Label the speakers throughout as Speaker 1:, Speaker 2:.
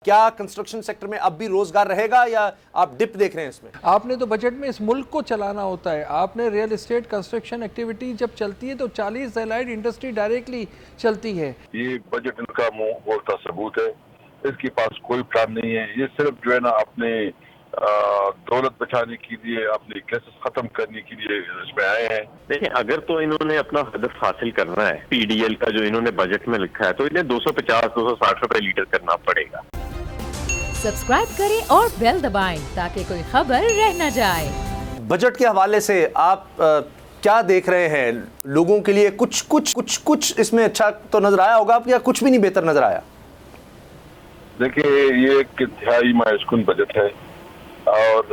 Speaker 1: کیا construction sector میں اب بھی روزگار رہے گا یا آپ ڈپ دیکھ رہے ہیں اس میں؟
Speaker 2: آپ نے تو بجٹ میں اس ملک کو چلانا ہوتا ہے. آپ نے ریئل اسٹیٹ کنسٹرکشن ایکٹیویٹی جب چلتی ہے تو 40 ایلائڈ انڈسٹری ڈائریکٹلی چلتی ہے.
Speaker 3: یہ بجٹ ان کا منہ بولتا ثبوت ہے. اس کے پاس کوئی پلان نہیں ہے. یہ صرف جو ہے نا اپنے دولت بچانے کے لیے، اپنے کیسز ختم کرنے کے لیے اس میں آئے ہیں.
Speaker 4: دیکھیں، اگر تو انہوں نے اپنا ہدف حاصل کرنا ہے، پی ڈی ایل کا جو انہوں نے بجٹ میں لکھا ہے، تو انہیں 250-260 روپے لیٹر کرنا پڑے گا.
Speaker 5: سبسکرائب کریں اور بیل دبائیں تاکہ کوئی خبر رہ نہ جائے.
Speaker 1: بجٹ کے حوالے سے آپ کیا دیکھ رہے ہیں؟ لوگوں کے لیے کچھ اس میں اچھا تو نظر آیا ہوگا یا کچھ بھی نہیں بہتر نظر آیا؟
Speaker 3: دیکھیں، یہ ایک انتہائی مایوس کن بجٹ ہے اور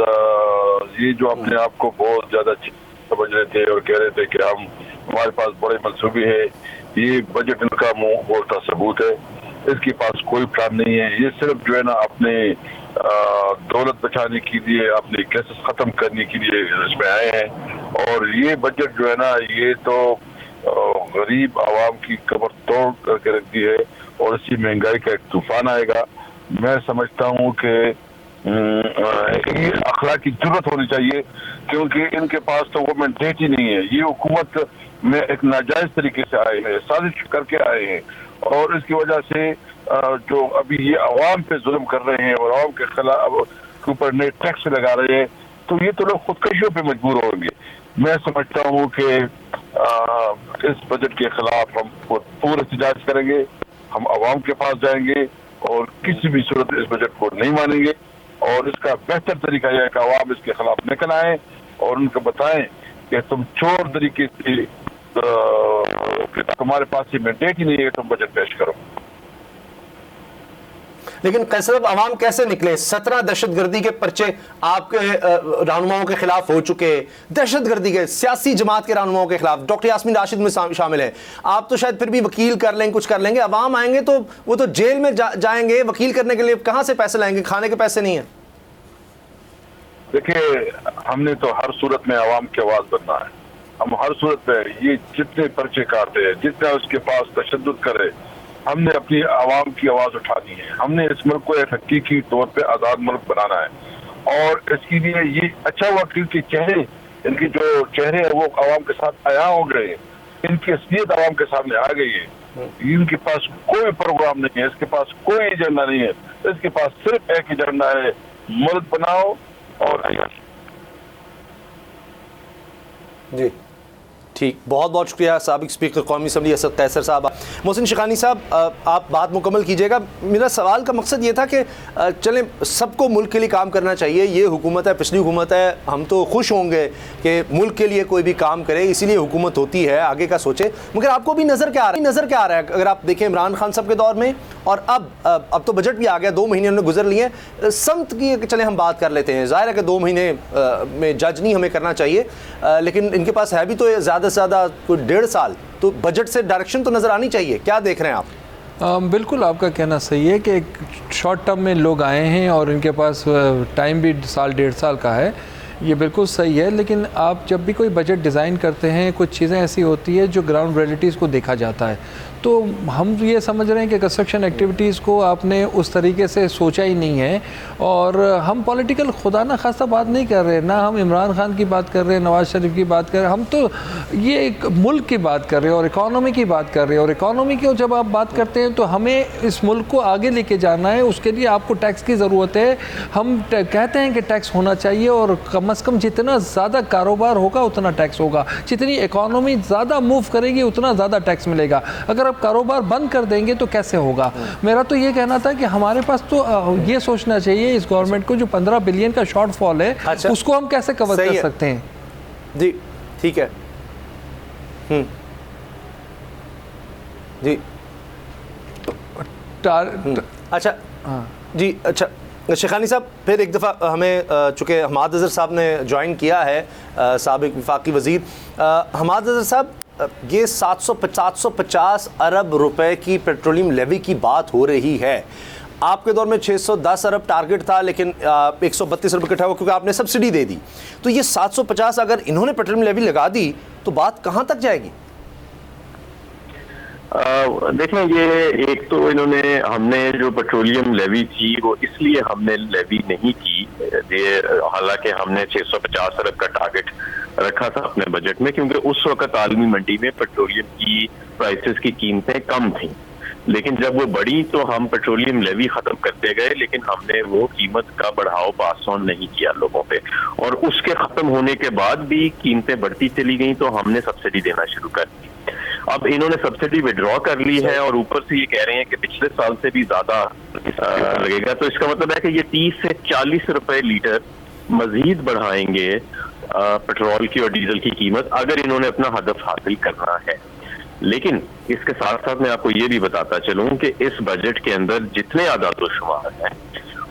Speaker 3: یہ جو اپنے آپ کو بہت زیادہ سمجھ رہے تھے اور کہہ رہے تھے کہ ہمارے پاس بڑے منصوبے ہیں، یہ بجٹ ان کا منہ بولتا ثبوت ہے. اس کے پاس کوئی پلان نہیں ہے. یہ صرف جو ہے نا اپنے دولت بچانے کے لیے، اپنے کیسز ختم کرنے کے لیے اس میں آئے ہیں. اور یہ بجٹ جو ہے نا، یہ تو غریب عوام کی کمر توڑ کر کے رکھ دی ہے اور اسی مہنگائی کا ایک طوفان آئے گا. میں سمجھتا ہوں کہ اخلاقی ضرورت ہونی چاہیے، کیونکہ ان کے پاس تو وہ مینڈیٹ ہی نہیں ہے. یہ حکومت میں ایک ناجائز طریقے سے آئے ہیں، سازش کر کے آئے ہیں، اور اس کی وجہ سے جو ابھی یہ عوام پہ ظلم کر رہے ہیں اور عوام کے خلاف اوپر نئے ٹیکس لگا رہے ہیں، تو یہ تو لوگ خودکشیوں پہ مجبور ہوں گے. میں سمجھتا ہوں کہ اس بجٹ کے خلاف ہم پورا احتجاج کریں گے. ہم عوام کے پاس جائیں گے اور کسی بھی صورت اس بجٹ کو نہیں مانیں گے. اور اس کا بہتر طریقہ یہ ہے کہ عوام اس کے خلاف نکل آئیں اور ان کو بتائیں کہ تم چور طریقے سے تمہارے پاس یہ مینڈیٹ ہی نہیں ہے، تم بجٹ پیش کرو.
Speaker 1: لیکن صرف عوام کیسے نکلے؟ 17 دہشت گردی کے پرچے آپ کے رہنماؤں کے خلاف ہو چکے، دہشت گردی کے سیاسی جماعت کے رہنماؤں کے خلاف. ڈاکٹر یاسمین راشد میں شامل ہیں. آپ تو شاید پھر بھی وکیل کر لیں، کچھ کر لیں گے. عوام آئیں گے تو وہ تو جیل میں جائیں گے. وکیل کرنے کے لیے کہاں سے پیسے لائیں گے؟ کھانے کے پیسے نہیں ہیں.
Speaker 3: دیکھیں، ہم نے تو ہر صورت میں عوام کی آواز بننا ہے. ہم ہر صورت میں یہ جتنے پرچے کاٹے ہیں، جتنا اس کے پاس تشدد کرے، ہم نے اپنی عوام کی آواز اٹھانی ہے. ہم نے اس ملک کو ایک حقیقی طور پہ آزاد ملک بنانا ہے، اور اس کے لیے یہ اچھا ہوا کہ چہرے، ان کے جو چہرے ہیں وہ عوام کے ساتھ عیاں ہو گئے ہیں. ان کی اصلیت عوام کے سامنے آ گئی ہے. ان کے پاس کوئی پروگرام نہیں ہے، اس کے پاس کوئی ایجنڈا نہیں ہے. اس کے پاس صرف ایک ایجنڈا ہے، ملک بناؤ اور
Speaker 1: جی ٹھیک. بہت بہت شکریہ سابق اسپیکر قومی اسمبلی اسد قیصر صاحب. محسن شیخانی صاحب، آپ بات مکمل کیجیے گا. میرا سوال کا مقصد یہ تھا کہ چلیں، سب کو ملک کے لیے کام کرنا چاہیے. یہ حکومت ہے، پچھلی حکومت ہے، ہم تو خوش ہوں گے کہ ملک کے لیے کوئی بھی کام کرے، اسی لیے حکومت ہوتی ہے، آگے کا سوچے. مگر آپ کو بھی نظر کیا آ رہا ہے اگر آپ دیکھیں عمران خان صاحب کے دور میں اور اب تو بجٹ بھی آ گیا، 2 مہینے انہوں نے گزر لیے. سمت کی چلیں ہم بات کر لیتے ہیں. ظاہر ہے کہ 2 مہینے میں جج نہیں ہمیں کرنا چاہیے، لیکن ان کے پاس ہے بھی تو زیادہ سے زیادہ کوئی 1.5 سال. تو بجٹ سے ڈائریکشن تو نظر آنی چاہیے. کیا دیکھ رہے ہیں آپ؟
Speaker 2: بالکل آپ کا کہنا صحیح ہے کہ ایک شارٹ ٹرم میں لوگ آئے ہیں اور ان کے پاس ٹائم بھی 1.5 سال کا ہے. یہ بالکل صحیح ہے، لیکن آپ جب بھی کوئی بجٹ ڈیزائن کرتے ہیں، کچھ چیزیں ایسی ہوتی ہے جو گراؤنڈ ریئلٹیز کو دیکھا جاتا ہے. تو ہم یہ سمجھ رہے ہیں کہ کنسٹرکشن ایکٹیویٹیز کو آپ نے اس طریقے سے سوچا ہی نہیں ہے. اور ہم پولیٹیکل خدا نہ خواستہ بات نہیں کر رہے، نہ ہم عمران خان کی بات کر رہے ہیں، نواز شریف کی بات کر رہے ہیں. ہم تو یہ ایک ملک کی بات کر رہے ہیں اور اکانومی کی بات کر رہے ہیں. اور اکانومی کی جب آپ بات کرتے ہیں تو ہمیں اس ملک کو آگے لے کے جانا ہے. اس کے لیے آپ کو ٹیکس کی ضرورت ہے. ہم کہتے ہیں کہ ٹیکس ہونا چاہیے، اور کم از کم جتنا زیادہ کاروبار ہوگا اتنا ٹیکس ہوگا. جتنی اکانومی زیادہ موو کرے گی اتنا زیادہ ٹیکس ملے گا. اگر آپ کاروبار بند کر دیں گے تو کیسے ہوگا؟ میرا تو یہ کہنا تھا کہ ہمارے پاس تو یہ سوچنا چاہیے اس گورنمنٹ کو جو 15 بلین کا شارٹ فال ہے اس کو ہم کیسے کور کر سکتے ہیں.
Speaker 1: جی ٹھیک ہے. جی اچھا جی اچھا شیخانی صاحب، پھر ایک دفعہ ہمیں چونکہ حماد اظہر صاحب نے جوائن کیا ہے، سابق وفاقی وزیر. حماد اظہر صاحب، یہ 750 ارب روپے کی پیٹرولیم لیوی کی بات ہو رہی ہے. آپ کے دور میں 610 ارب ٹارگٹ تھا، لیکن 132 ارب اکٹھا ہوا کیونکہ آپ نے سبسڈی دے دی. تو یہ 750 اگر انہوں نے پیٹرولیم لیوی لگا دی تو بات کہاں تک جائے گی؟
Speaker 4: دیکھیں یہ ایک تو انہوں نے ہم نے جو پیٹرولیم لیوی تھی وہ اس لیے ہم نے لیوی نہیں کی، حالانکہ ہم نے 650 ارب کا ٹارگٹ رکھا تھا اپنے بجٹ میں، کیونکہ اس وقت عالمی منڈی میں پیٹرولیم کی پرائسز کی قیمتیں کم تھیں، لیکن جب وہ بڑی تو ہم پیٹرولیم لیوی ختم کرتے گئے، لیکن ہم نے وہ قیمت کا بڑھاؤ پاس آن نہیں کیا لوگوں پہ، اور اس کے ختم ہونے کے بعد بھی قیمتیں بڑھتی چلی گئیں تو ہم نے سبسڈی دینا شروع کر دی۔ اب انہوں نے سبسڈی وڈرا کر لی ہے اور اوپر سے یہ کہہ رہے ہیں کہ پچھلے سال سے بھی زیادہ لگے گا، تو اس کا مطلب ہے کہ یہ 30 سے 40 روپے لیٹر مزید بڑھائیں گے پیٹرول کی اور ڈیزل کی قیمت، اگر انہوں نے اپنا ہدف حاصل کرنا ہے۔ لیکن اس کے ساتھ ساتھ میں آپ کو یہ بھی بتاتا چلوں کہ اس بجٹ کے اندر جتنے اعداد و شمار ہیں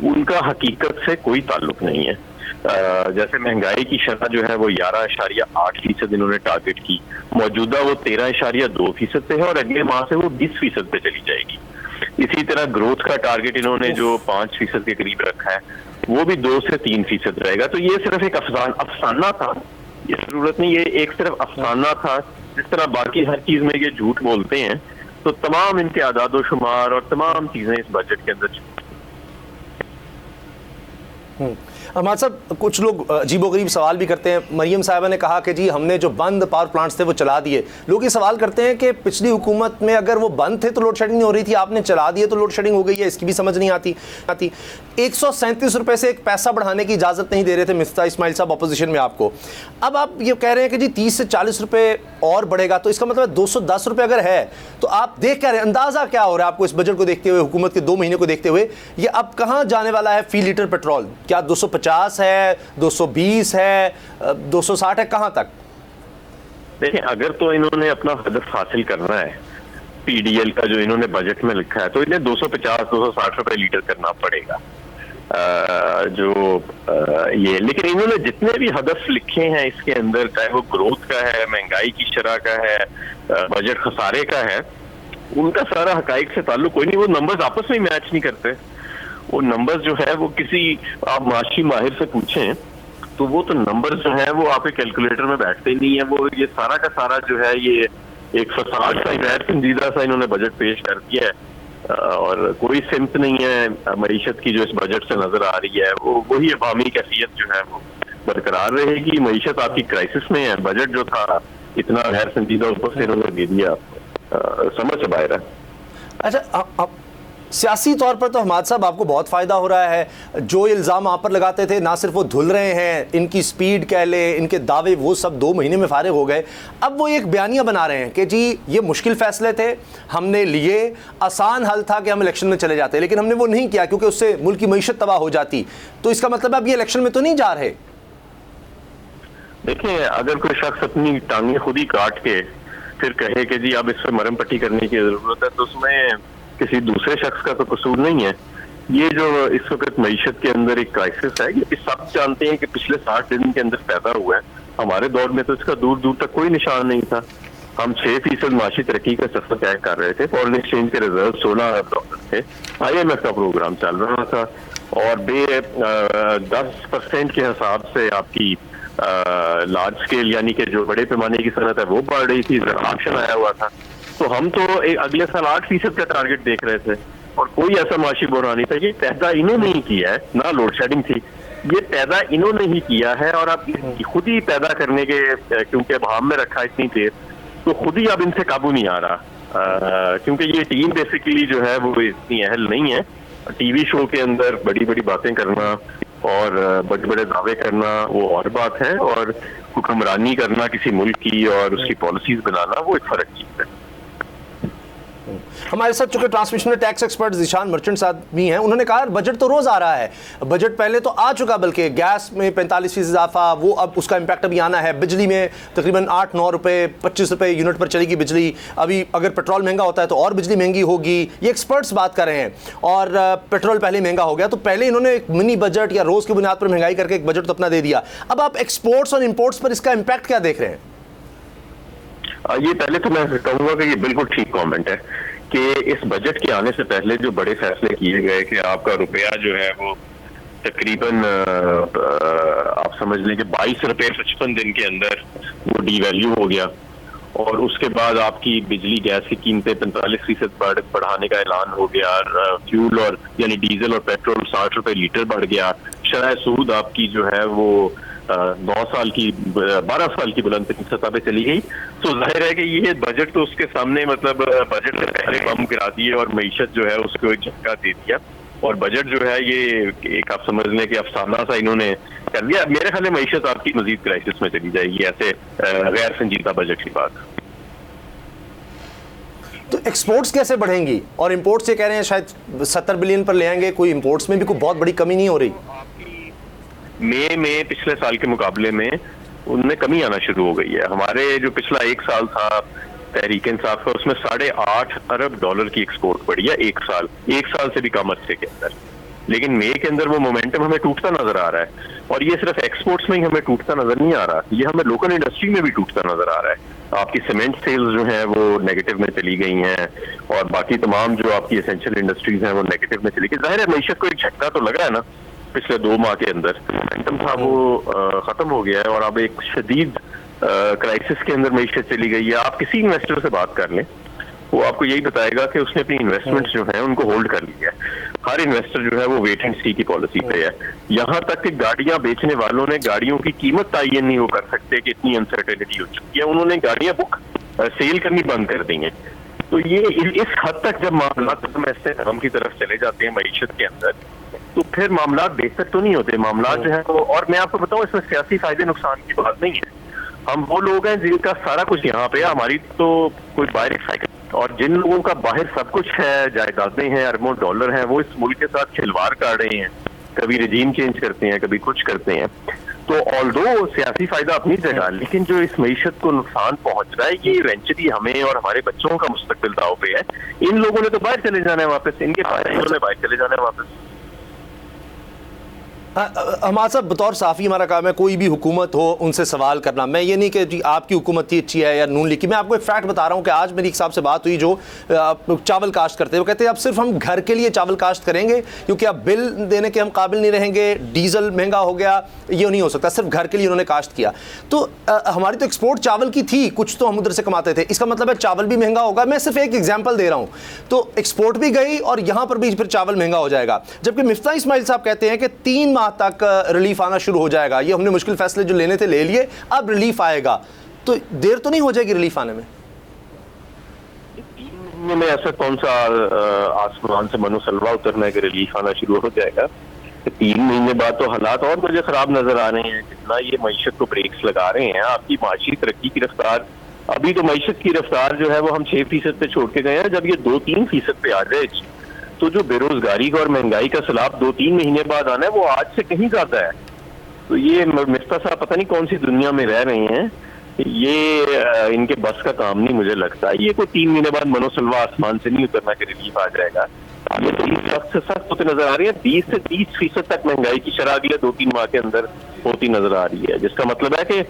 Speaker 4: ان کا حقیقت سے کوئی تعلق نہیں ہے۔ جیسے مہنگائی کی شرح جو ہے وہ 11.8% انہوں نے ٹارگٹ کی، موجودہ وہ 13.2% پہ ہے اور اگلے ماہ سے وہ 20% پہ چلی جائے گی۔ اسی طرح گروتھ کا ٹارگٹ انہوں نے جو 5% کے قریب رکھا ہے وہ بھی 2 سے 3% رہے گا۔ تو یہ صرف ایک افسانہ تھا، یہ ضرورت نہیں، یہ ایک صرف افسانہ تھا، جس طرح باقی ہر چیز میں یہ جھوٹ بولتے ہیں تو تمام ان کے اعداد و شمار اور تمام چیزیں اس بجٹ کے اندر
Speaker 1: ہمارے صاحب کچھ لوگ عجیب و غریب سوال بھی کرتے ہیں۔ مریم صاحبہ نے کہا کہ جی ہم نے جو بند پاور پلانٹس تھے وہ چلا دیے۔ لوگ یہ سوال کرتے ہیں کہ پچھلی حکومت میں اگر وہ بند تھے تو لوڈ شیڈنگ نہیں ہو رہی تھی، آپ نے چلا دیے تو لوڈ شیڈنگ ہو گئی ہے، اس کی بھی سمجھ نہیں آتی۔ 137 روپے سے ایک پیسہ بڑھانے کی اجازت نہیں دے رہے تھے مفتاح اسماعیل صاحب اپوزیشن میں آپ کو، اب آپ یہ کہہ رہے ہیں کہ جی 30 سے 40 روپے اور بڑھے گا، تو اس کا مطلب 210 روپے اگر ہے تو آپ دیکھ کیا رہے ہیں، اندازہ کیا ہو رہا ہے آپ کو اس بجٹ کو دیکھتے ہوئے، حکومت کے 2 مہینے کو دیکھتے ہوئے، یہ اب کہاں جانے والا ہے فی لیٹر پیٹرول؟ کیا 250 ہے، 220 ہے، 260 ہے، کہاں تک؟
Speaker 4: دیکھیں اگر تو انہوں نے اپنا ہدف حاصل کرنا ہے پی ڈی ایل کا جو انہوں نے بجٹ میں لکھا ہے تو انہیں 250-260 روپے لیٹر کرنا پڑے گا یہ، لیکن انہوں نے جتنے بھی ہدف لکھے ہیں اس کے اندر، چاہے وہ گروتھ کا ہے، مہنگائی کی شرح کا ہے، بجٹ خسارے کا ہے، ان کا سارا حقائق سے تعلق کوئی نہیں، وہ نمبرز آپس میں میچ نہیں کرتے۔ وہ نمبرز جو ہے وہ کسی آپ معاشی ماہر سے پوچھیں تو وہ تو نمبرز جو ہیں وہ آپ کے کیلکولیٹر میں بیٹھتے ہی نہیں ہیں، وہ یہ سارا کا سارا جو ہے یہ ایک فساد سا غیر سنجیدہ سا انہوں نے بجٹ پیش کر دیا ہے، اور کوئی سمت نہیں ہے معیشت کی جو اس بجٹ سے نظر آ رہی ہے، وہی عوامی کیفیت جو ہے وہ برقرار رہے گی۔ معیشت آپ کی کرائسس میں ہے، بجٹ جو تھا اتنا غیر سنجیدہ اوپر سے انہوں نے دے دیا، سمجھ سے باہر ہے۔
Speaker 1: اچھا سیاسی طور پر تو حماد صاحب آپ کو بہت فائدہ ہو رہا ہے، جو الزام آپ پر لگاتے تھے نہ صرف وہ دھل رہے ہیں، ان کی سپیڈ کہہ لیں، ان کے دعوے، وہ سب 2 مہینے میں فارغ ہو گئے۔ اب وہ ایک بیانیہ بنا رہے ہیں کہ جی یہ مشکل فیصلے تھے، ہم نے لیے، آسان حل تھا کہ ہم الیکشن میں چلے جاتے، لیکن ہم نے وہ نہیں کیا کیونکہ اس سے ملک کی معیشت تباہ ہو جاتی، تو اس کا مطلب اب یہ الیکشن میں تو نہیں جا رہے۔
Speaker 4: دیکھیں اگر کوئی شخص اپنی ٹانگیں خود ہی کاٹ کے پھر کہے کہ جی اب اس پہ مرہم پٹی کرنے کی ضرورت ہے تو اس میں کسی دوسرے شخص کا تو قصور نہیں ہے۔ یہ جو اس وقت معیشت کے اندر ایک کرائسس ہے، یہ سب جانتے ہیں کہ پچھلے 60 دن کے اندر پیدا ہوا ہے، ہمارے دور میں تو اس کا دور دور تک کوئی نشان نہیں تھا۔ ہم 6% معاشی ترقی کا سفر طے کر رہے تھے، فورن ایکسچینج کے ریزرو 16 ارب ڈالر تھے، آئی ایم ایف کا پروگرام چل رہا تھا، اور 10% کے حساب سے آپ کی لارج اسکیل یعنی کہ جو بڑے پیمانے کی صنعت ہے وہ بڑھ رہی تھی، آپشن آیا ہوا تھا، تو ہم تو اگلے سال 8% کا ٹارگٹ دیکھ رہے تھے، اور کوئی ایسا معاشی بحران نہیں تھا۔ یہ پیدا انہوں نے ہی کیا ہے، نہ لوڈ شیڈنگ تھی، یہ پیدا انہوں نے ہی کیا ہے، اور اب خود ہی پیدا کرنے کے کیونکہ ابہام میں رکھا اتنی دیر تو خود ہی اب ان سے قابو نہیں آ رہا، کیونکہ یہ ٹیم بیسیکلی جو ہے وہ اتنی اہل نہیں ہے۔ ٹی وی شو کے اندر بڑی بڑی باتیں کرنا اور بڑے بڑے دعوے کرنا وہ اور بات ہے، اور حکمرانی کرنا کسی ملک کی اور اس کی پالیسیز بنانا وہ ایک فرق چیز ہے۔
Speaker 1: ہمارے ساتھ چونکہ ٹرانسمیشن میں ٹیکس ایکسپرٹ ذیشان مرچنٹ صاحب بھی ہیں، انہوں نے کہا بجٹ تو روز آ رہا ہے، بجٹ پہلے تو آ چکا، بلکہ گیس میں 45% اضافہ، وہ اب اس کا امپیکٹ ابھی آنا ہے، بجلی میں تقریباً 8-9 روپے 25 روپے یونٹ پر چلے گی بجلی، ابھی اگر پیٹرول مہنگا ہوتا ہے تو اور بجلی مہنگی ہوگی، یہ ایکسپرٹس بات کر رہے ہیں، اور پیٹرول پہلے مہنگا ہو گیا، تو پہلے انہوں نے ایک منی بجٹ یا روز کی بنیاد پر مہنگائی کر کے ایک بجٹ تو اپنا دے دیا، اب آپ ایکسپورٹس اور امپورٹس پر اس کا امپیکٹ کیا دیکھ رہے ہیں؟
Speaker 4: یہ پہلے تو میں کہوں گا کہ یہ بالکل ٹھیک کامنٹ ہے کہ اس بجٹ کے آنے سے پہلے جو بڑے فیصلے کیے گئے کہ آپ کا روپیہ جو ہے وہ تقریباً آپ سمجھ لیں کہ 22 روپے 55 دن کے اندر وہ ڈی ویلیو ہو گیا، اور اس کے بعد آپ کی بجلی گیس کی قیمتیں 45% بڑھانے کا اعلان ہو گیا، فیول اور یعنی ڈیزل اور پیٹرول 60 روپے لیٹر بڑھ گیا، شرح سود آپ کی جو ہے وہ 12 سال کی بلند ترین سطح پہ چلی گئی. تو ظاہر ہے کہ یہ بجٹ تو اس کے سامنے مطلب بجٹ سے پہلے بم گرا دیے اور معیشت جو ہے اس کو ایک جھٹکا دے دیا، اور بجٹ جو ہے یہ ایک آپ سمجھ لیں کہ افسانہ سا انہوں نے کر دیا. میرے خیال میں معیشت آپ کی مزید کرائسس میں چلی جائے گی ایسے غیر سنجیدہ بجٹ کے بعد.
Speaker 1: تو ایکسپورٹس کیسے بڑھیں گی؟ اور امپورٹس یہ کہہ رہے ہیں شاید 70 بلین پر لے آئیں گے، کوئی امپورٹس میں بھی کوئی بہت بڑی کمی نہیں ہو رہی؟
Speaker 4: مئی میں پچھلے سال کے مقابلے میں ان میں کمی آنا شروع ہو گئی ہے. ہمارے جو پچھلا ایک سال تھا تحریک انصاف کا، اس میں $8.5 ارب کی ایکسپورٹ بڑھی ہے ایک سال سے بھی کم عرصے کے اندر. لیکن مئی کے اندر وہ مومنٹم ہمیں ٹوٹتا نظر آ رہا ہے، اور یہ صرف ایکسپورٹس میں ہی ہمیں ٹوٹتا نظر نہیں آ رہا، یہ ہمیں لوکل انڈسٹری میں بھی ٹوٹتا نظر آ رہا ہے. آپ کی سیمنٹ سیلز جو ہیں وہ نیگیٹو میں چلی گئی ہیں، اور باقی تمام جو آپ کی اسینشل انڈسٹریز ہیں وہ نیگیٹو میں چلی گئی. ظاہر ہے معیشت کو ایک جھٹکا تو لگا ہے نا پچھلے 2 ماہ کے اندر. مومنٹم تھا وہ ختم ہو گیا ہے، اور اب ایک شدید کرائسس کے اندر معیشت چلی گئی ہے. آپ کسی انویسٹر سے بات کر لیں، وہ آپ کو یہی بتائے گا کہ اس نے اپنی انویسٹمنٹ جو ہیں ان کو ہولڈ کر لیا ہے. ہر انویسٹر جو ہے وہ ویٹ اینڈ سی کی پالیسی پہ ہے. یہاں تک کہ گاڑیاں بیچنے والوں نے گاڑیوں کی قیمت تعین نہیں وہ کر سکتے کہ اتنی انسرٹینٹی ہو چکی ہے، انہوں نے گاڑیاں سیل کرنی بند کر دی ہیں. تو یہ اس حد تک جب معاملات ایسے نرم کی طرف چلے جاتے ہیں معیشت کے اندر، تو پھر معاملات بہتر تو نہیں ہوتے. معاملات جو ہے اور میں آپ کو بتاؤں اس میں سیاسی فائدے نقصان کی بات نہیں ہے. ہم وہ لوگ ہیں جن کا سارا کچھ یہاں پہ ہے، ہماری تو کوئی باہر ایکسائٹ، اور جن لوگوں کا باہر سب کچھ ہے، جائیدادیں ہیں، اربوں ڈالر ہیں، وہ اس ملک کے ساتھ کھلواڑ کر رہے ہیں، کبھی رجیم چینج کرتے ہیں، کبھی کچھ کرتے ہیں. تو آلدو سیاسی فائدہ اپنی جگہ، لیکن جو اس معیشت کو نقصان پہنچ رہا ہے یہ ایونچولی ہمیں اور ہمارے بچوں کا مستقبل داؤ پہ ہے. ان لوگوں نے تو باہر چلے جانا ہے واپس، ان کے پاس باہر چلے جانا ہے واپس.
Speaker 1: ہمارا صاحب بطور صحافی ہمارا کام ہے کوئی بھی حکومت ہو ان سے سوال کرنا. میں یہ نہیں کہ جی آپ کی حکومت ہی اچھی ہے یا نون لیگ کی. میں آپ کو ایک فیکٹ بتا رہا ہوں کہ آج میری ایک صاحب سے بات ہوئی جو چاول کاشت کرتے ہیں. وہ کہتے ہیں اب صرف ہم گھر کے لیے چاول کاشت کریں گے کیونکہ اب بل دینے کے ہم قابل نہیں رہیں گے، ڈیزل مہنگا ہو گیا، یہ نہیں ہو سکتا. صرف گھر کے لیے انہوں نے کاشت کیا. تو ہماری تو ایکسپورٹ چاول کی تھی، کچھ تو ہم ادھر سے کماتے تھے. اس کا مطلب ہے چاول بھی مہنگا ہوگا. میں صرف ایک ایگزامپل دے رہا ہوں. تو ایکسپورٹ بھی گئی اور یہاں پر بھی پھر چاول مہنگا ہو جائے گا. جبکہ مفتاح اسماعیل صاحب کہتے ہیں کہ 3 ماہ تک ریلیف آنا شروع ہو جائے گا. یہ ہم نے مشکل فیصلے جو لینے تھے لے لیے، اب ریلیف آئے گا. تو دیر تو نہیں ہو جائے گی ریلیف آنے میں؟
Speaker 4: میں ایسا کون سا آسمان سے منو سلوا اترنا ہے کہ ریلیف آنا شروع ہو جائے گا؟ 3 مہینے بعد تو حالات اور مجھے خراب نظر آ رہے ہیں. جتنا یہ معیشت کو بریکس لگا رہے ہیں، آپ کی معاشی ترقی کی رفتار، ابھی تو معیشت کی رفتار جو ہے وہ ہم 6% پہ چھوڑ کے گئے ہیں. جب یہ 2-3% پہ آ جائے تو جو بے روزگاری کا اور مہنگائی کا سیلاب 2-3 مہینے بعد آنا ہے وہ آج سے کہیں زیادہ ہے. تو یہ مفتاح صاحب پتہ نہیں کون سی دنیا میں رہ رہے ہیں، یہ ان کے بس کا کام نہیں مجھے لگتا. یہ کوئی 3 مہینے بعد منو سلوا آسمان سے نہیں اترنا کہ ریلیف آ جائے گا. یہ تو سخت سے سخت ہوتے نظر آ رہی ہے. 20 سے 30% تک مہنگائی کی شرح اگلے 2-3 ماہ کے اندر ہوتی نظر آ رہی ہے، جس کا مطلب ہے کہ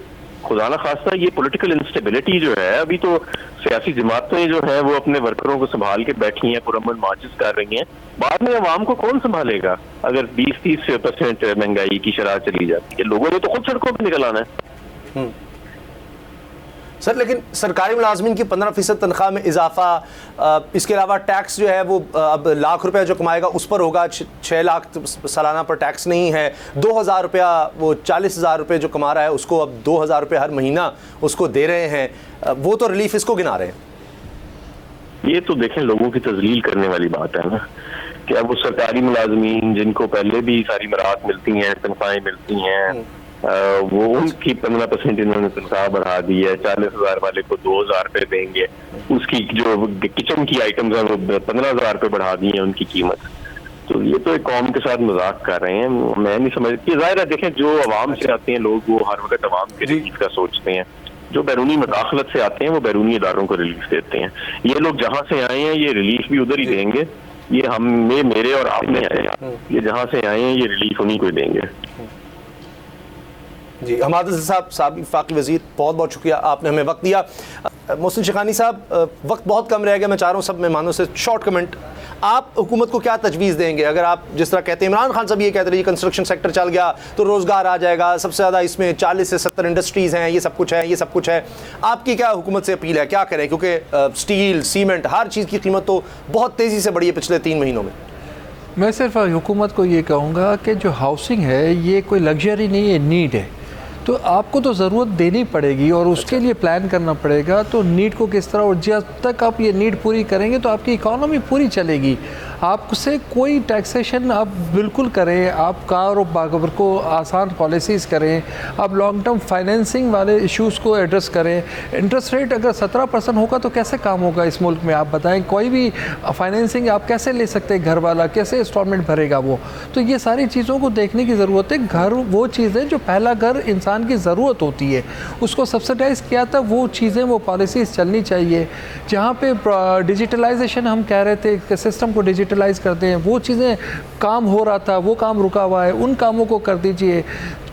Speaker 4: خدا نہ خواستہ یہ پولیٹیکل انسٹیبلٹی جو ہے، ابھی تو سیاسی جماعتیں جو ہیں وہ اپنے ورکروں کو سنبھال کے بیٹھی ہیں، پرامن مارچز کر رہی ہیں. بعد میں عوام کو کون سنبھالے گا اگر 20-30% مہنگائی کی شرح چلی جاتی ہے؟ لوگوں نے تو خود سڑکوں پہ نکل آنا ہے.
Speaker 1: سر لیکن سرکاری ملازمین کی 15% تنخواہ میں اضافہ، اس کے علاوہ ٹیکس جو ہے وہ اب ₹1,00,000 جو کمائے گا اس پر ہوگا، 6 لاکھ سالانہ پر ٹیکس نہیں ہے. ₹2,000 وہ ₹40,000 جو کما رہا ہے اس کو اب ₹2,000 ہر مہینہ اس کو دے رہے ہیں. وہ تو ریلیف اس کو گنا رہے ہیں.
Speaker 4: یہ تو دیکھیں لوگوں کی تذلیل کرنے والی بات ہے نا، کہ اب وہ سرکاری ملازمین جن کو پہلے بھی ساری مراحت ملتی ہیں، تنخواہیں ملتی ہیں، وہ ان کی 15% انہوں نے تنخواہ بڑھا دی ہے. 40,000 والے کو ₹2,000 دیں گے. اس کی جو کچن کی آئٹمز ہیں وہ ₹15,000 بڑھا دی ہیں ان کی قیمت. تو یہ تو ایک قوم کے ساتھ مذاق کر رہے ہیں. میں نہیں سمجھتی. ظاہر ہے دیکھیں جو عوام سے آتے ہیں لوگ وہ ہر وقت عوام کے ریلیف کا سوچتے ہیں. جو بیرونی مداخلت سے آتے ہیں وہ بیرونی اداروں کو ریلیف دیتے ہیں. یہ لوگ جہاں سے آئے ہیں یہ ریلیف بھی ادھر ہی دیں گے. یہ ہمیں، میرے اور آپ میں آئے گا، یہ جہاں سے آئے ہیں یہ ریلیف انہیں کو دیں گے.
Speaker 1: جی حماد صاحب، سابق وفاقی وزیر، بہت بہت شکریہ، آپ نے ہمیں وقت دیا. محسن شیخانی صاحب وقت بہت کم رہ گیا, میں چاہ رہا ہوں سب مہمانوں سے شارٹ کمنٹ, آپ حکومت کو کیا تجویز دیں گے؟ اگر آپ جس طرح کہتے ہیں, عمران خان صاحب یہ کہتے ہیں کنسٹرکشن سیکٹر چل گیا تو روزگار آ جائے گا, سب سے زیادہ اس میں 40 سے 70 انڈسٹریز ہیں, یہ سب کچھ ہے, یہ سب کچھ ہے, آپ کی کیا حکومت سے اپیل ہے, کیا کریں؟ کیونکہ اسٹیل, سیمنٹ, ہر چیز کی قیمت تو بہت تیزی سے بڑھی ہے پچھلے 3 مہینوں میں.
Speaker 2: میں صرف حکومت کو یہ کہوں گا کہ جو ہاؤسنگ ہے یہ کوئی لگژری نہیں ہے, نیڈ ہے, تو آپ کو تو ضرورت دینی پڑے گی اور اس کے لیے پلان کرنا پڑے گا. تو نیڈ کو کس طرح, اور جب تک آپ یہ نیڈ پوری کریں گے تو آپ کی اکانومی پوری چلے گی. آپ سے کوئی ٹیکسیشن آپ بالکل کریں, آپ کاروبار کو آسان پالیسیز کریں, آپ لانگ ٹرم فائنینسنگ والے ایشوز کو ایڈریس کریں. انٹرسٹ ریٹ اگر 17% ہوگا تو کیسے کام ہوگا اس ملک میں؟ آپ بتائیں, کوئی بھی فائنینسنگ آپ کیسے لے سکتے ہیں؟ گھر والا کیسے انسٹالمنٹ بھرے گا وہ؟ تو یہ ساری چیزوں کو دیکھنے کی ضرورت ہے. گھر وہ چیز ہے جو پہلا گھر انسان کی ضرورت ہوتی ہے, اس کو سبسڈائز کیا تھا, وہ چیزیں, وہ پالیسیز چلنی چاہیے. جہاں پہ ڈیجیٹلائزیشن ہم کہہ رہے تھے کہ سسٹم کو ڈیجیٹلائز کرتے ہیں, وہ چیزیں کام ہو رہا تھا, وہ کام رکا ہوا ہے, ان کاموں کو کر دیجئے.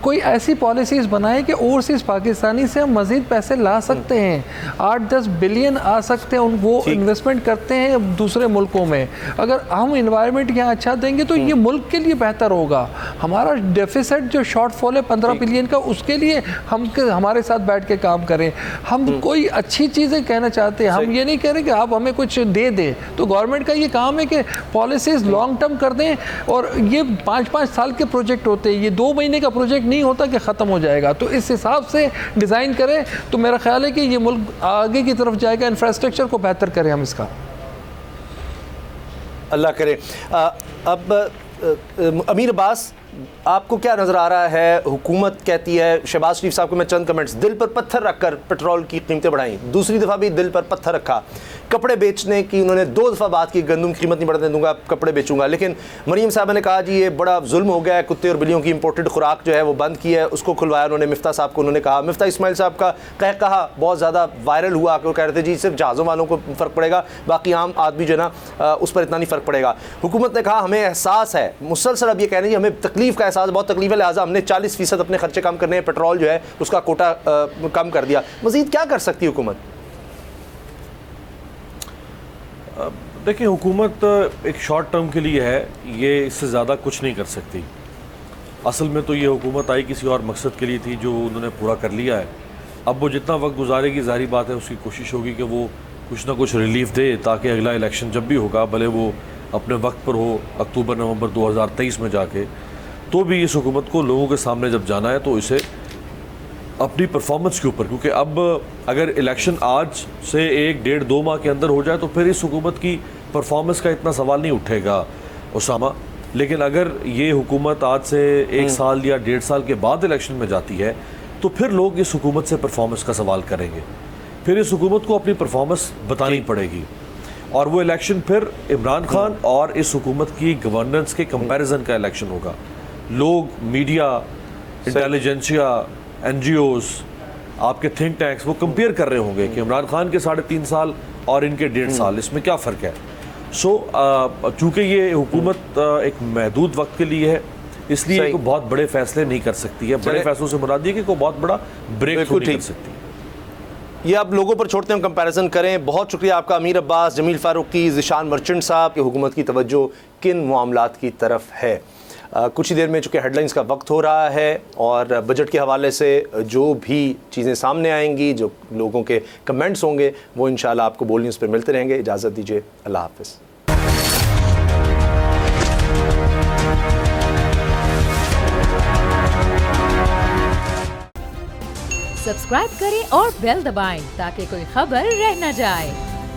Speaker 2: کوئی ایسی پالیسیز بنائیں کہ اوورسیز پاکستانی سے ہم مزید پیسے لا سکتے ہیں, 8-10 بلین آ سکتے ہیں, وہ انویسٹمنٹ کرتے ہیں دوسرے ملکوں میں. اگر ہم انوائرمنٹ یہاں اچھا دیں گے تو یہ ملک کے لیے بہتر ہوگا. ہمارا ڈیفیسٹ جو شارٹ فال ہے 15 بلین کا, اس کے لیے ہمارے ساتھ بیٹھ کے کام کریں. ہم کوئی اچھی چیزیں کہنا چاہتے ہیں, ہم یہ نہیں کہہ رہے کہ آپ ہمیں کچھ دے دیں. تو گورنمنٹ کا یہ کام ہے کہ پالیسیز لانگ ٹرم کر دیں, اور یہ 5-5 سال کے پروجیکٹ ہوتے ہیں, یہ 2 مہینے کا پروجیکٹ نہیں ہوتا کہ ختم ہو جائے گا. تو اس حساب سے ڈیزائن کریں تو میرا خیال ہے کہ یہ ملک آگے کی طرف جائے گا. انفراسٹرکچر کو بہتر کریں ہم اس کا.
Speaker 1: اللہ کرے. اب امیر عباس, آپ کو کیا نظر آ رہا ہے؟ حکومت کہتی ہے, شہباز شریف صاحب کو میں چند کمنٹس, دل پر پتھر رکھ کر پیٹرول کی قیمتیں بڑھائیں, دوسری دفعہ بھی دل پر پتھر رکھا. کپڑے بیچنے کی انہوں نے 2 دفعہ بات کی, گندم کی قیمت نہیں بڑھنے دوں گا, کپڑے بیچوں گا. لیکن مریم صاحبہ نے کہا جی یہ بڑا ظلم ہو گیا ہے, کتے اور بلیوں کی امپورٹڈ خوراک جو ہے وہ بند کی ہے, اس کو کھلوایا انہوں نے. مفتاح صاحب کو انہوں نے کہا, مفتاح اسماعیل صاحب کا کہا بہت زیادہ وائرل ہوا کہ وہ کہہ رہے تھے جی صرف جہازوں والوں کو فرق پڑے گا, باقی عام آدمی جو ہے نا اس پر اتنا نہیں فرق پڑے گا. حکومت نے کہا ہمیں احساس ہے, مسلسل اب یہ کہہ رہے ہیں ہمیں تکلیف کا احساس, بہت تکلیف ہے, لہٰذا ہم نے 40% اپنے خرچے کم کرنے ہیں, پیٹرول جو ہے اس کا کوٹا کم کر دیا. مزید کیا کر سکتی ہے حکومت؟
Speaker 6: دیکھیں, حکومت ایک شارٹ ٹرم کے لیے ہے, یہ اس سے زیادہ کچھ نہیں کر سکتی. اصل میں تو یہ حکومت آئی کسی اور مقصد کے لیے تھی جو انہوں نے پورا کر لیا ہے. اب وہ جتنا وقت گزارے گی, ظاہری بات ہے اس کی کوشش ہوگی کہ وہ کچھ نہ کچھ ریلیف دے, تاکہ اگلا الیکشن جب بھی ہوگا, بھلے وہ اپنے وقت پر ہو, اکتوبر نومبر 2023 میں جا کے, تو بھی اس حکومت کو لوگوں کے سامنے جب جانا ہے تو اسے اپنی پرفارمنس کے اوپر, کیونکہ اب اگر الیکشن آج سے 1-1.5-2 ماہ کے اندر ہو جائے تو پھر اس حکومت کی پرفارمنس کا اتنا سوال نہیں اٹھے گا اسامہ. لیکن اگر یہ حکومت آج سے 1 سال یا 1.5 سال کے بعد الیکشن میں جاتی ہے تو پھر لوگ اس حکومت سے پرفارمنس کا سوال کریں گے, پھر اس حکومت کو اپنی پرفارمنس بتانی پڑے گی, اور وہ الیکشن پھر عمران خان اور اس حکومت کی گورننس کے کمپیریزن کا الیکشن ہوگا. لوگ, media, intelligentsia, N G Os, آپ کے تھنک ٹینکس, وہ کمپیئر کر رہے ہوں گے کہ عمران خان کے 3.5 سال اور ان کے 1.5 سال اس میں کیا فرق ہے. سو چونکہ یہ حکومت ایک محدود وقت کے لیے ہے, اس لیے کوئی بہت بڑے فیصلے نہیں کر سکتی ہے. بڑے فیصلوں سے مراد یہ کہ کوئی بہت بڑا بریک تھرو نہیں کر سکتی.
Speaker 1: یہ آپ لوگوں پر چھوڑتے ہیں, کمپیریزن کریں. بہت شکریہ آپ کا امیر عباس, جمیل فاروقی, ذیشان مرچنٹ صاحب, کہ حکومت کی توجہ کن معاملات کی طرف ہے. کچھ ہی دیر میں چونکہ ہیڈ لائنز کا وقت ہو رہا ہے, اور بجٹ کے حوالے سے جو بھی چیزیں سامنے آئیں گی, جو لوگوں کے کمنٹس ہوں گے, وہ انشاءاللہ آپ کو بول نیوز پہ ملتے رہیں گے. اجازت دیجیے, اللہ حافظ.
Speaker 5: سبسکرائب کریں اور بیل دبائیں تاکہ کوئی خبر رہ نہ جائے.